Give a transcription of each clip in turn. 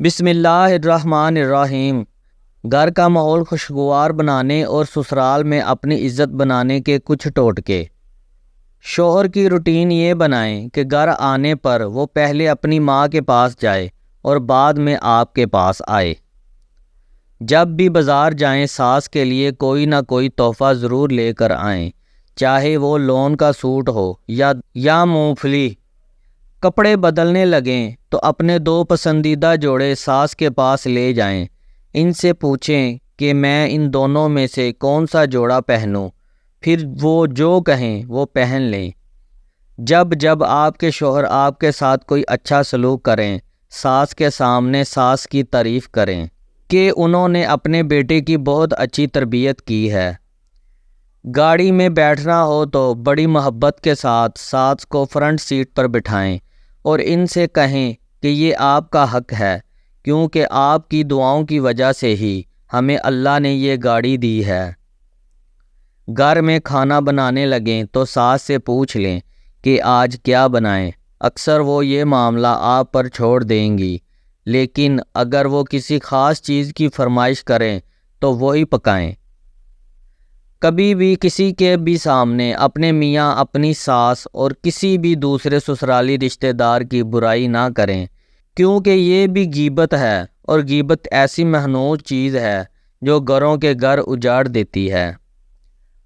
بسم اللہ الرحمن الرحیم۔ گھر کا ماحول خوشگوار بنانے اور سسرال میں اپنی عزت بنانے کے کچھ ٹوٹکے۔ شوہر کی روٹین یہ بنائیں کہ گھر آنے پر وہ پہلے اپنی ماں کے پاس جائے اور بعد میں آپ کے پاس آئے۔ جب بھی بازار جائیں ساس کے لیے کوئی نہ کوئی تحفہ ضرور لے کر آئیں، چاہے وہ لون کا سوٹ ہو یا مونگ پھلی۔ کپڑے بدلنے لگیں تو اپنے 2 پسندیدہ جوڑے ساس کے پاس لے جائیں، ان سے پوچھیں کہ میں ان دونوں میں سے کون سا جوڑا پہنوں، پھر وہ جو کہیں وہ پہن لیں۔ جب آپ کے شوہر آپ کے ساتھ کوئی اچھا سلوک کریں، ساس کے سامنے ساس کی تعریف کریں کہ انہوں نے اپنے بیٹے کی بہت اچھی تربیت کی ہے۔ گاڑی میں بیٹھنا ہو تو بڑی محبت کے ساتھ ساس کو فرنٹ سیٹ پر بٹھائیں اور ان سے کہیں کہ یہ آپ کا حق ہے، کیونکہ آپ کی دعاؤں کی وجہ سے ہی ہمیں اللہ نے یہ گاڑی دی ہے۔ گھر میں کھانا بنانے لگیں تو ساس سے پوچھ لیں کہ آج کیا بنائیں۔ اکثر وہ یہ معاملہ آپ پر چھوڑ دیں گی، لیکن اگر وہ کسی خاص چیز کی فرمائش کریں تو وہی پکائیں۔ کبھی بھی کسی کے بھی سامنے اپنے میاں، اپنی ساس اور کسی بھی دوسرے سسرالی رشتہ دار کی برائی نہ کریں، کیونکہ یہ بھی غیبت ہے، اور غیبت ایسی مخنوع چیز ہے جو گھروں کے گھر اجاڑ دیتی ہے۔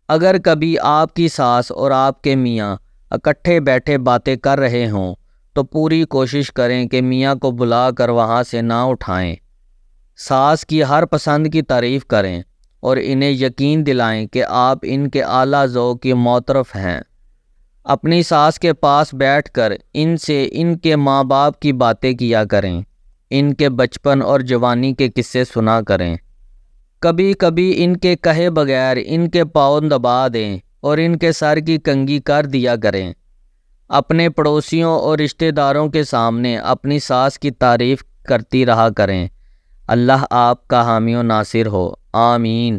اگر کبھی آپ کی ساس اور آپ کے میاں اکٹھے بیٹھے باتیں کر رہے ہوں تو پوری کوشش کریں کہ میاں کو بلا کر وہاں سے نہ اٹھائیں۔ ساس کی ہر پسند کی تعریف کریں اور انہیں یقین دلائیں کہ آپ ان کے اعلیٰ ذوق کی معترف ہیں۔ اپنی ساس کے پاس بیٹھ کر ان سے ان کے ماں باپ کی باتیں کیا کریں، ان کے بچپن اور جوانی کے قصے سنا کریں۔ کبھی کبھی ان کے کہے بغیر ان کے پاؤں دبا دیں اور ان کے سر کی کنگھی کر دیا کریں۔ اپنے پڑوسیوں اور رشتہ داروں کے سامنے اپنی ساس کی تعریف کرتی رہا کریں۔ اللہ آپ کا حامی و ناصر ہو، آمین۔